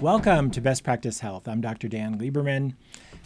Welcome to Best Practice Health. I'm Dr. Dan Lieberman.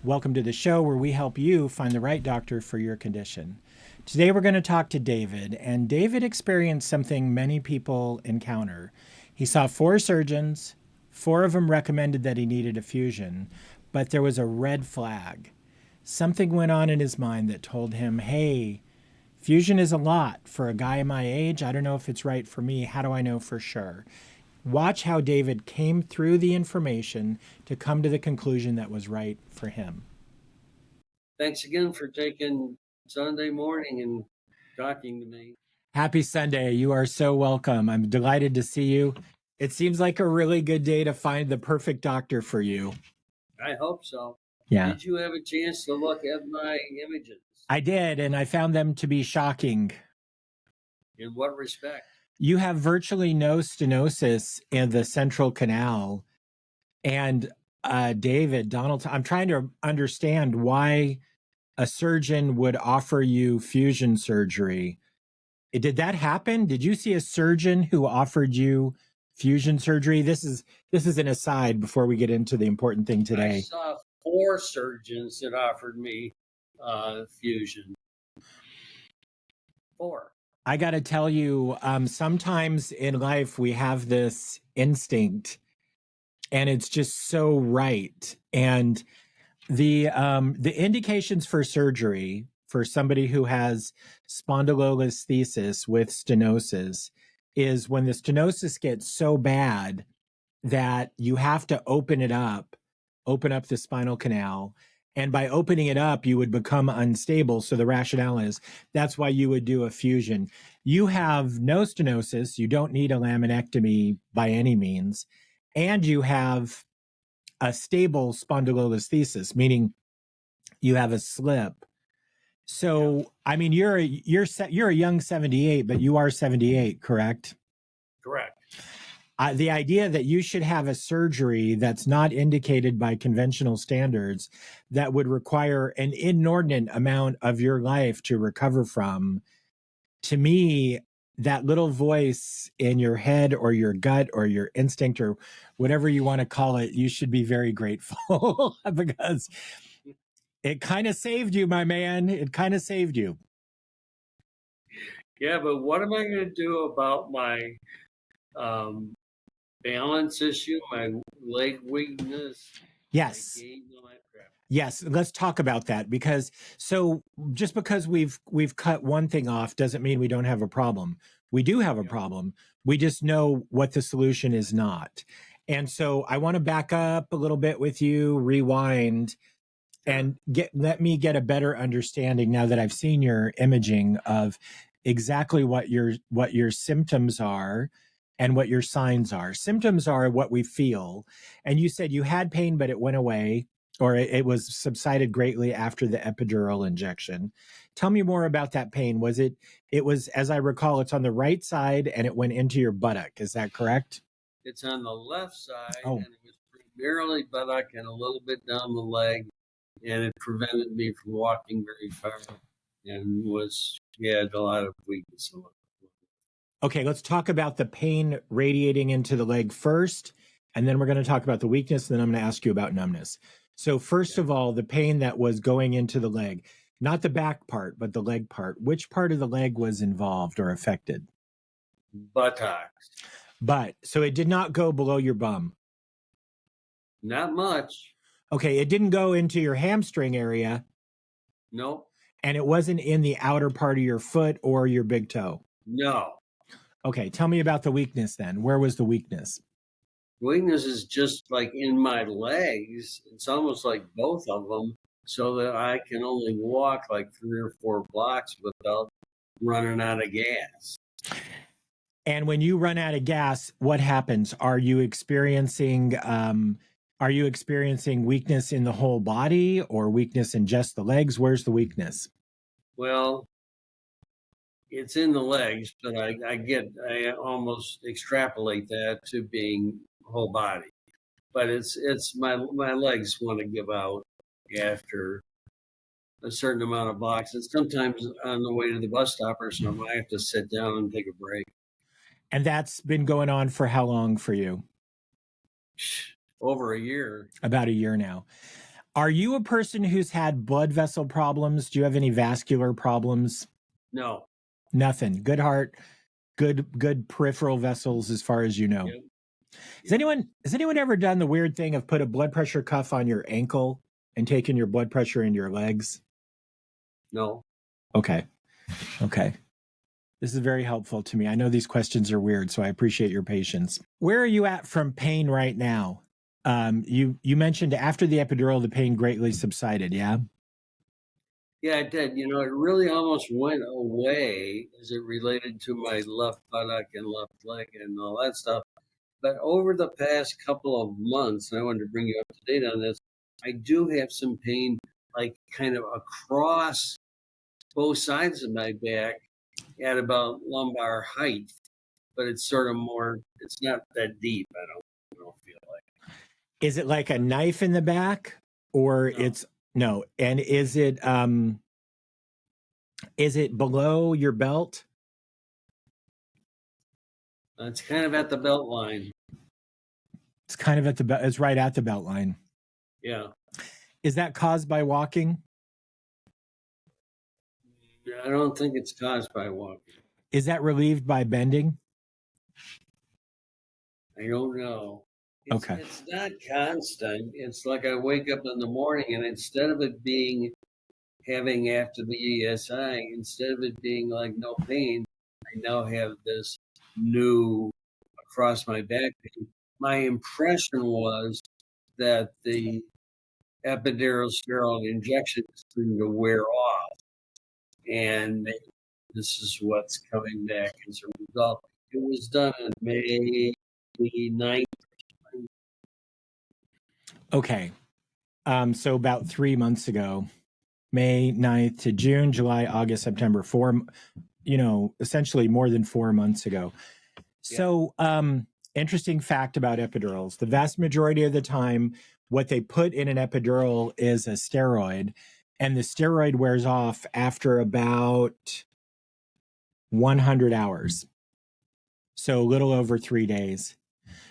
Welcome to the show where we help you find the right doctor for your condition. Today we're going to talk to David, and David experienced something many people encounter. He saw 4 surgeons, 4 of them recommended that he needed a fusion, but there was a red flag. Something went on in his mind that told him, hey, fusion is a lot for a guy my age. I don't know if it's right for me. How do I know for sure? Watch how David came through the information to come to the conclusion that was right for him. Thanks again for taking Sunday morning and talking to me. Happy Sunday. You are so welcome. I'm delighted to see you. It seems like a really good day to find the perfect doctor for you. I hope so. Yeah. Did you have a chance to look at my images? I did, and I found them to be shocking. In what respect? You have virtually no stenosis in the central canal. And David, Donald, I'm trying to understand why a surgeon would offer you fusion surgery. Did that happen? Did you see a surgeon who offered you fusion surgery? This is an aside before we get into the important thing today. I saw 4 surgeons that offered me fusion. 4. I got to tell you, sometimes in life we have this instinct, and it's just so right. And the indications for surgery for somebody who has spondylolisthesis with stenosis is when the stenosis gets so bad that you have to open up the spinal canal. And by opening it up, you would become unstable. So the rationale is that's why you would do a fusion. You have no stenosis. You don't need a laminectomy by any means. And you have a stable spondylolisthesis, meaning you have a slip. So, I mean, you're a young 78, but you are 78, correct? Correct. The idea that you should have a surgery that's not indicated by conventional standards that would require an inordinate amount of your life to recover from, to me, that little voice in your head or your gut or your instinct or whatever you want to call it, you should be very grateful because it kind of saved you, my man. It kind of saved you. Yeah, but what am I going to do about my balance issue, my leg weakness? Yes. Yes, let's talk about that, because so just because we've cut one thing off doesn't mean we don't have a problem. We do have a problem. We just know what the solution is not. And so I want to back up a little bit with you, rewind, and let me get a better understanding now that I've seen your imaging of exactly what your symptoms are and what your signs are. Symptoms are what we feel. And you said you had pain, but it went away, or it was subsided greatly after the epidural injection. Tell me more about that pain. It was, as I recall, it's on the right side and it went into your buttock. Is that correct? It's on the left side, Oh. and it was primarily buttock and a little bit down the leg, and it prevented me from walking very far and had a lot of weakness. Okay, let's talk about the pain radiating into the leg first, and then we're going to talk about the weakness, and then I'm going to ask you about numbness. So first of all, the pain that was going into the leg, not the back part, but the leg part. Which part of the leg was involved or affected? Buttocks. So it did not go below your bum. Not much. Okay, it didn't go into your hamstring area. Nope. And it wasn't in the outer part of your foot or your big toe. No. Okay, tell me about the weakness then. Where was the weakness? Weakness is just like in my legs. It's almost like both of them, so that I can only walk like 3 or 4 blocks without running out of gas. And when you run out of gas, what happens? Are you experiencing weakness in the whole body or weakness in just the legs? Where's the weakness? Well, it's in the legs, but I almost extrapolate that to being whole body. But it's my legs want to give out after a certain amount of blocks. And sometimes on the way to the bus stop or something, I have to sit down and take a break. And that's been going on for how long for you? over a year. About a year now. Are you a person who's had blood vessel problems? Do you have any vascular problems? No. Nothing. Good heart, good peripheral vessels as far as you know. Yep. Has anyone ever done the weird thing of put a blood pressure cuff on your ankle and taken your blood pressure in your legs? No. Okay. This is very helpful to me. I know these questions are weird, so I appreciate your patience. Where are you at from pain right now? You mentioned after the epidural, the pain greatly subsided, yeah? Yeah, it did. You know, it really almost went away as it related to my left buttock and left leg and all that stuff. But over the past couple of months, and I wanted to bring you up to date on this, I do have some pain, like kind of across both sides of my back at about lumbar height. But it's sort of more, it's not that deep, I don't feel like. Is it like a knife in the back or No. no? And is it below your belt? It's kind of at the belt line. It's kind of at the belt. It's right at the belt line. Yeah. Is that caused by walking? I don't think it's caused by walking. Is that relieved by bending? I don't know. Okay. It's not constant. It's like I wake up in the morning and instead of it being having after the ESI, instead of it being like no pain, I now have this new across my back pain. My impression was that the epidural steroid injection is going to wear off, and this is what's coming back as a result. It was done on May 9th. Okay. So about 3 months ago, May 9th to June, July, August, September, essentially more than 4 months ago. So, interesting fact about epidurals. The vast majority of the time, what they put in an epidural is a steroid, and the steroid wears off after about 100 hours. So a little over 3 days.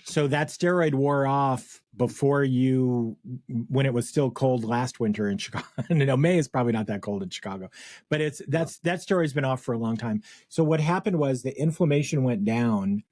So that steroid wore off when it was still cold last winter in Chicago. No, May is probably not that cold in Chicago, but that steroid's been off for a long time. So what happened was the inflammation went down,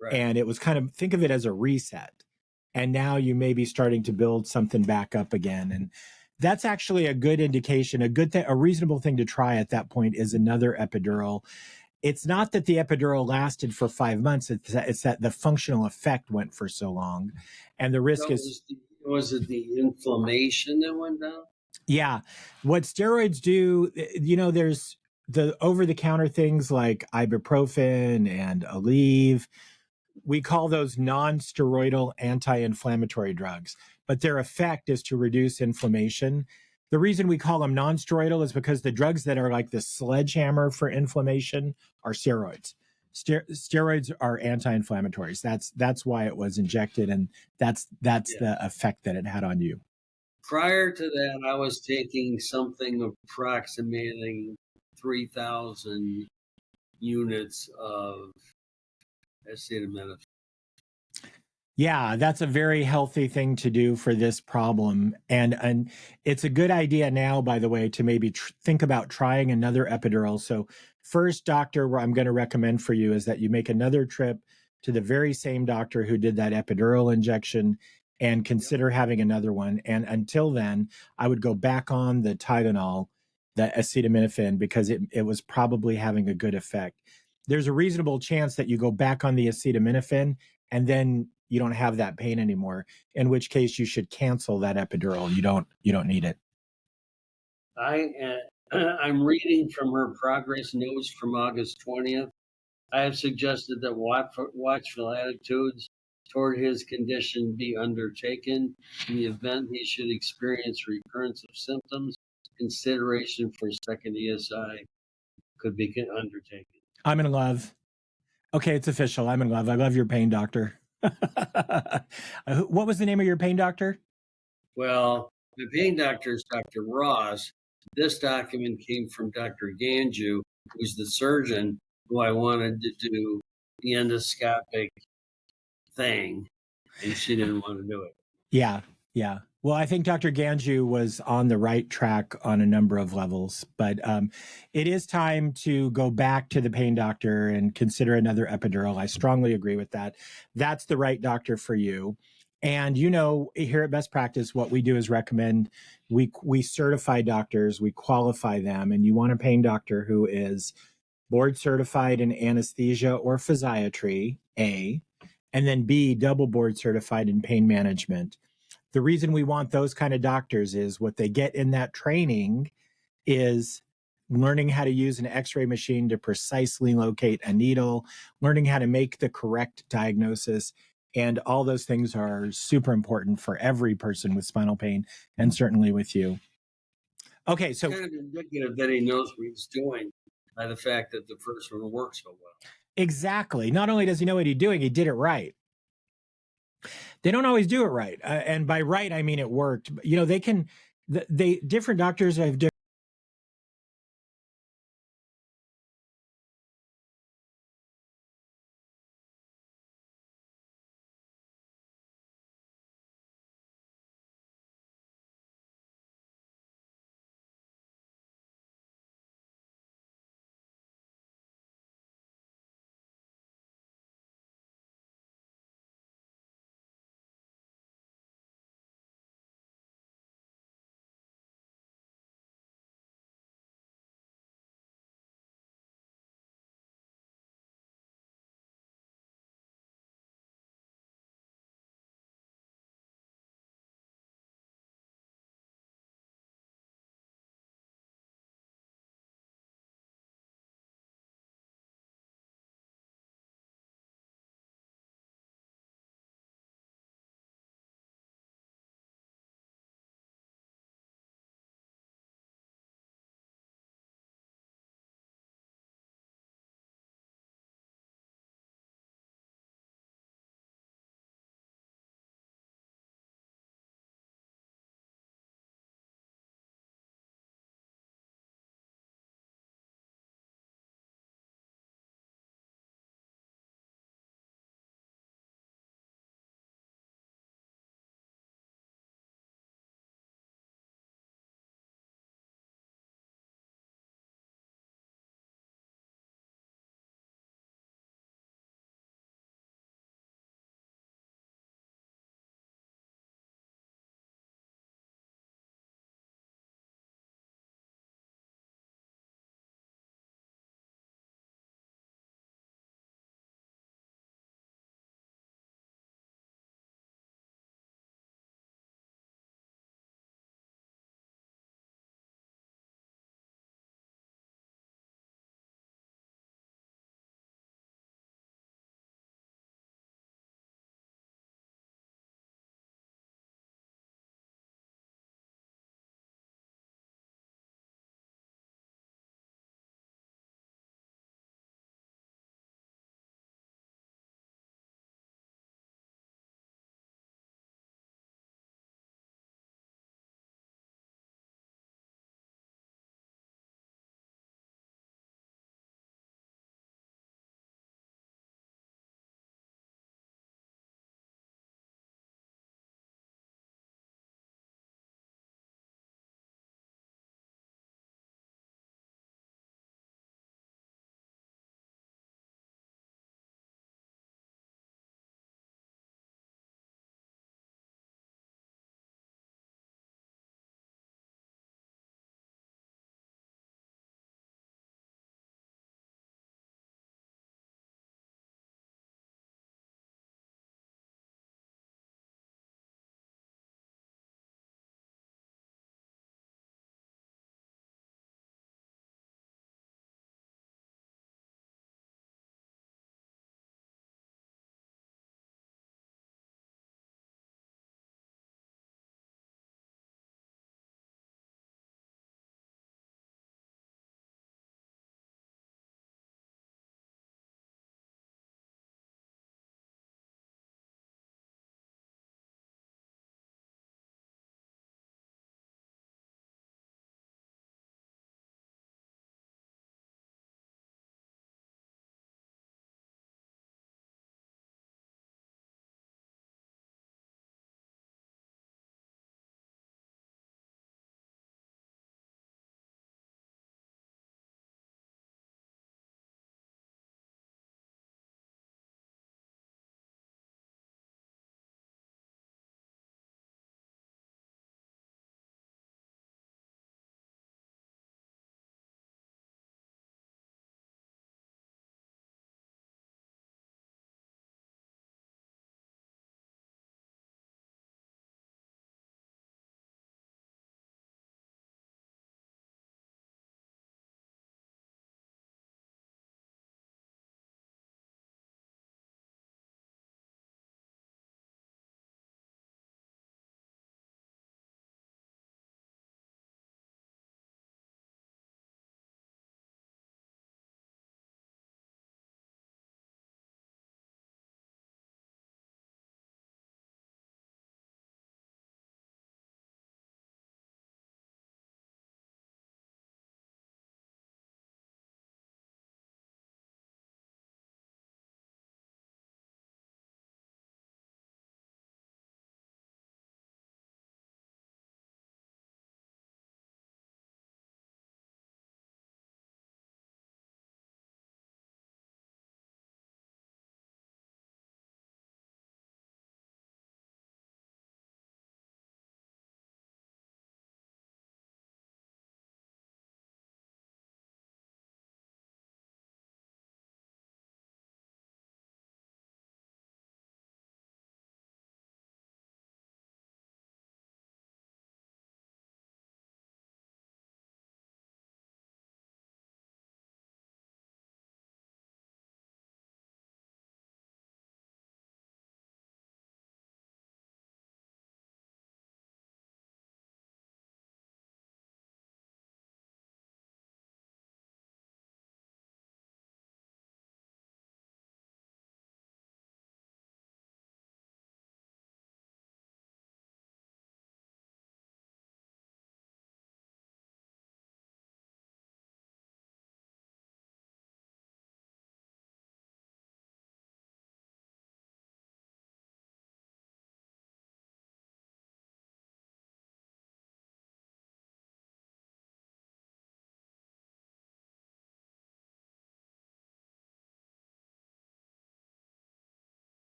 right, and it was kind of, think of it as a reset. And now you may be starting to build something back up again. And that's actually a good indication. A reasonable thing to try at that point is another epidural. It's not that the epidural lasted for 5 months. It's that the functional effect went for so long. And the risk was it the inflammation that went down? Yeah. What steroids do, there's the over-the-counter things like ibuprofen and Aleve. We call those non-steroidal anti-inflammatory drugs, but their effect is to reduce inflammation. The reason we call them non-steroidal is because the drugs that are like the sledgehammer for inflammation are steroids. Steroids are anti-inflammatories. That's why it was injected, and that's the effect that it had on you. Prior to that, I was taking something approximating 3,000 units of acetaminophen. Yeah, that's a very healthy thing to do for this problem. And it's a good idea now, by the way, to maybe think about trying another epidural. So first doctor where I'm going to recommend for you is that you make another trip to the very same doctor who did that epidural injection and consider having another one. And until then, I would go back on the Tylenol, the acetaminophen, because it was probably having a good effect. There's a reasonable chance that you go back on the acetaminophen and then you don't have that pain anymore, in which case you should cancel that epidural. You don't need it. I'm reading from her progress notes from August 20th. I have suggested that watchful attitudes toward his condition be undertaken. In the event he should experience recurrence of symptoms, consideration for second ESI could be undertaken. I'm in love. Okay, it's official. I'm in love. I love your pain doctor. What was the name of your pain doctor? Well, my pain doctor is Dr. Ross. This document came from Dr. Ganju, who's the surgeon who I wanted to do the endoscopic thing, and she didn't want to do it. Yeah. Yeah. Well, I think Dr. Ganju was on the right track on a number of levels, but it is time to go back to the pain doctor and consider another epidural. I strongly agree with that. That's the right doctor for you. And here at Best Practice, what we do is recommend we certify doctors, we qualify them, and you want a pain doctor who is board certified in anesthesia or physiatry, A, and then B, double board certified in pain management. The reason we want those kind of doctors is what they get in that training is learning how to use an x-ray machine to precisely locate a needle, learning how to make the correct diagnosis. And all those things are super important for every person with spinal pain, and certainly with you. Okay, so kind of indicative that he knows what he's doing by the fact that the first one works so well. Exactly. Not only does he know what he's doing, he did it right. They don't always do it right. And by right, I mean it worked. Different doctors have different